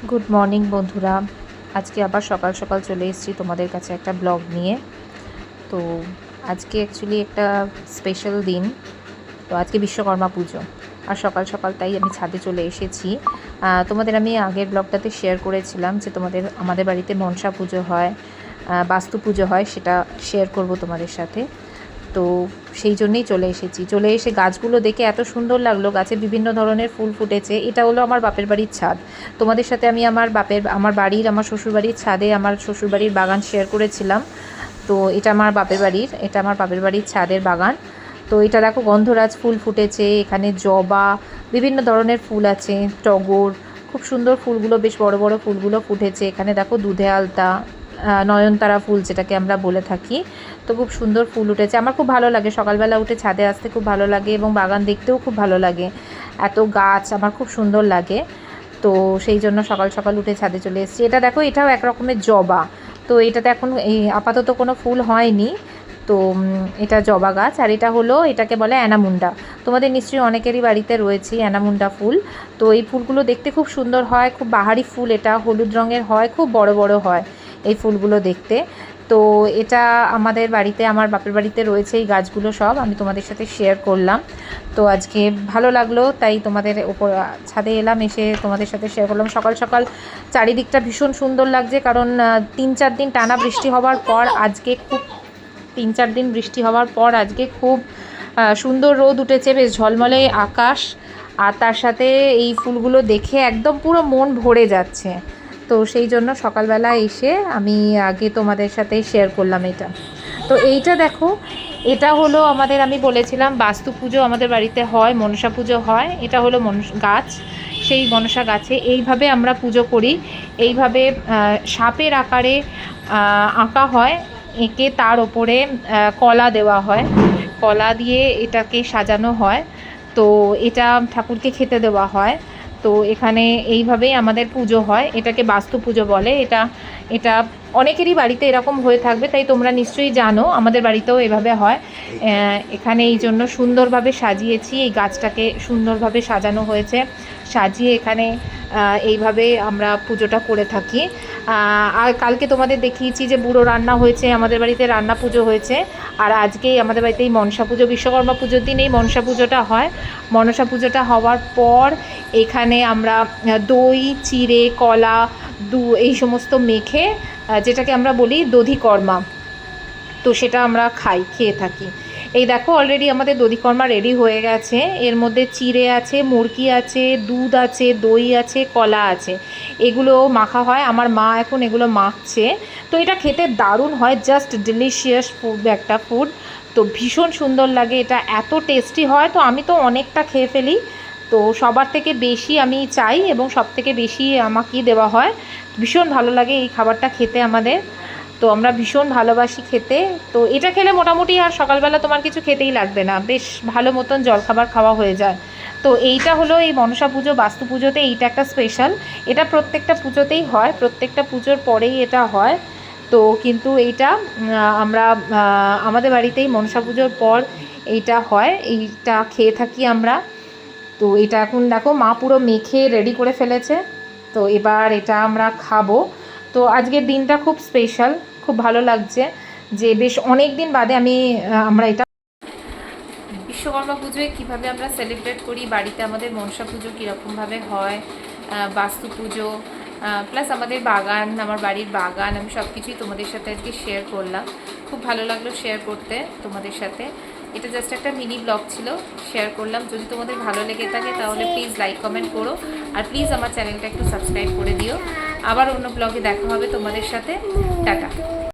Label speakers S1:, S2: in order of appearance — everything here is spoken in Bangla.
S1: গুড মর্নিং বন্ধুরা। আজকে আবার সকাল সকাল চলে এসেছি তোমাদের কাছে একটা ব্লগ নিয়ে। তো আজকে অ্যাকচুয়ালি একটা স্পেশাল দিন। তো আজকে বিশ্বকর্মা পুজো, আর সকাল সকাল তাই আমি ছাদে চলে এসেছি। তোমাদের আমি আগের ব্লগটাতে শেয়ার করেছিলাম যে আমাদের বাড়িতে মনসা পুজো হয়, বাস্তু পুজো হয়, সেটা শেয়ার করব তোমাদের সাথে। তো সেই জন্যেই চলে এসে গাছগুলো দেখে এত সুন্দর লাগলো। গাছে বিভিন্ন ধরনের ফুল ফুটেছে। এটা হলো আমার বাপের বাড়ির ছাদ। তোমাদের সাথে আমি আমার শ্বশুরবাড়ির ছাদে আমার শ্বশুরবাড়ির বাগান শেয়ার করেছিলাম। তো এটা আমার বাপের বাড়ির ছাদের বাগান। তো এটা দেখো, গন্ধরাজ ফুল ফুটেছে, এখানে জবা, বিভিন্ন ধরনের ফুল আছে, টগর, খুব সুন্দর ফুলগুলো, বেশ বড় বড় ফুলগুলো ফুটেছে। এখানে দেখো দুধে আলতা, নয়নতারা ফুল যেটাকে আমরা বলে থাকি। তো খুব সুন্দর ফুল উঠেছে। আমার খুব ভালো লাগে সকালবেলা উঠে ছাদে আসতে, খুব ভালো লাগে, এবং বাগান দেখতেও খুব ভালো লাগে। এত গাছ আমার খুব সুন্দর লাগে। তো সেই জন্য সকাল সকাল উঠে ছাদে চলে এসেছি। এটা দেখো, এটাও এক রকমের জবা। তো এটাতে এখন আপাতত কোনো ফুল হয়নি। তো এটা জবা গাছ, আর এটাকে বলে অ্যানামুন্ডা। তোমাদের নিশ্চয়ই অনেকেরই বাড়িতে রয়েছে অ্যানামুন্ডা ফুল। তো এই ফুলগুলো দেখতে খুব সুন্দর হয়, খুব বাহারি ফুল। এটা হলুদ রঙের হয়, খুব বড় বড় হয় এই ফুলগুলো দেখতে। তো এটা আমার বাপের বাড়িতে রয়েছে এই গাছগুলো সব, আমি তোমাদের সাথে শেয়ার করলাম। তো আজকে ভালো লাগলো, তাই তোমাদের ওপর ছাদে এলাম, এসে তোমাদের সাথে শেয়ার করলাম। সকাল সকাল চারিদিকটা ভীষণ সুন্দর লাগছে, কারণ 3-4 দিন টানা বৃষ্টি হওয়ার পর আজকে খুব 3-4 দিন বৃষ্টি হওয়ার পর আজকে খুব সুন্দর রোদ উঠেছে, বেশ ঝলমলে আকাশ। আর তার সাথে এই ফুলগুলো দেখে একদম পুরো মন ভরে যাচ্ছে। তো সেই জন্য সকালবেলা এসে আমি আগে তোমাদের সাথে শেয়ার করলাম এটা। তো এইটা দেখো, এটা হলো আমি বলেছিলাম বাস্তু পুজো আমাদের বাড়িতে হয়, মনসা পুজো হয়। এটা হলো গাছ, সেই মনসা গাছে এইভাবে আমরা পুজো করি। এইভাবে সাপের আকারে আঁকা হয়, এঁকে তার ওপরে কলা দেওয়া হয়, কলা দিয়ে এটাকে সাজানো হয়। তো এটা ঠাকুরকে খেতে দেওয়া হয়। তো এখানে এইভাবেই আমাদের পুজো হয়, এটাকে বাস্তু পুজো বলে। এটা এটা অনেকেরই বাড়িতে এরকম হয়ে থাকবে, তাই তোমরা নিশ্চয়ই জানো, আমাদের বাড়িতেও এভাবে হয়। এখানে এই জন্য সুন্দরভাবে সাজিয়েছি, এই গাছটাকে সুন্দরভাবে সাজানো হয়েছে, সাজিয়ে এখানে এইভাবে আমরা পুজোটা করে থাকি। আর কালকে তোমাদের দেখিয়েছি যে বুড়ো রান্না হয়েছে, আমাদের বাড়িতে রান্না পুজো হয়েছে। আর আজকেই আমাদের বাড়িতে এই মনসা পুজো, বিশ্বকর্মা পুজোর দিন এই মনসা পুজোটা হয়। মনসা পুজোটা হওয়ার পর এখানে আমরা দই, চিড়ে, কলা, এই সমস্ত মেখে, যেটাকে আমরা বলি দধিকর্মা, তো সেটা আমরা খেয়ে থাকি। এই দেখো, অলরেডি আমাদের দধিকর্মা রেডি হয়ে গেছে। এর মধ্যে চিড়ে আছে, মুরগি আছে, দুধ আছে, দই আছে, কলা আছে, এগুলো মাখা হয়। আমার মা এখন এগুলো মাখছে। তো এটা খেতে দারুণ হয়, জাস্ট ডিলিশিয়াস একটা ফুড। তো ভীষণ সুন্দর লাগে, এটা এত টেস্টি হয়। তো আমি তো অনেকটা খেয়ে ফেলি। তো সবার থেকে বেশি আমি চাই, এবং সব থেকে বেশি আমাকেই দেওয়া হয়। ভীষণ ভালো লাগে এই খাবারটা খেতে আমাদের। তো আমরা ভীষণ ভালোবাসি খেতে। তো এটা খেলে মোটামুটি আর সকালবেলা তোমার কিছু খেতেই লাগবে না, বেশ ভালো মতন জলখাবার খাওয়া হয়ে যায়। তো এইটা হলো এই মনসা পুজো, বাস্তু পুজোতে এইটা একটা স্পেশাল। এটা প্রত্যেকটা পুজোতেই হয়, প্রত্যেকটা পুজোর পরেই এটা হয়। তো কিন্তু এইটা আমরা আমাদের বাড়িতেই মনসা পুজোর পর এইটা হয়, এইটা খেয়ে থাকি আমরা। তো এটা এখন দেখো মা পুরো মেখে রেডি করে ফেলেছে। তো এবার এটা আমরা খাবো। তো আজকের দিনটা খুব স্পেশাল, খুব ভালো লাগছে যে বেশ অনেক দিন বাদে আমরা এটা বিশ্বকর্মা পুজোয় কীভাবে আমরা সেলিব্রেট করি বাড়িতে, আমাদের মনসা পুজো কীরকমভাবে হয়, বাস্তু পুজো, প্লাস আমাদের বাগান, আমার বাড়ির বাগান, আমি সব কিছুই তোমাদের সাথে আজকে শেয়ার করলাম। খুব ভালো লাগলো শেয়ার করতে তোমাদের সাথে। এটা জাস্ট একটা মিনি ব্লগ ছিল, শেয়ার করলাম। যদি তোমাদের ভালো লেগে থাকে তাহলে প্লিজ লাইক কমেন্ট করো, আর প্লিজ আমার চ্যানেলটা একটু সাবস্ক্রাইব করে দিও। আবার অন্য ব্লগে দেখা হবে তোমাদের সাথে। টাটা।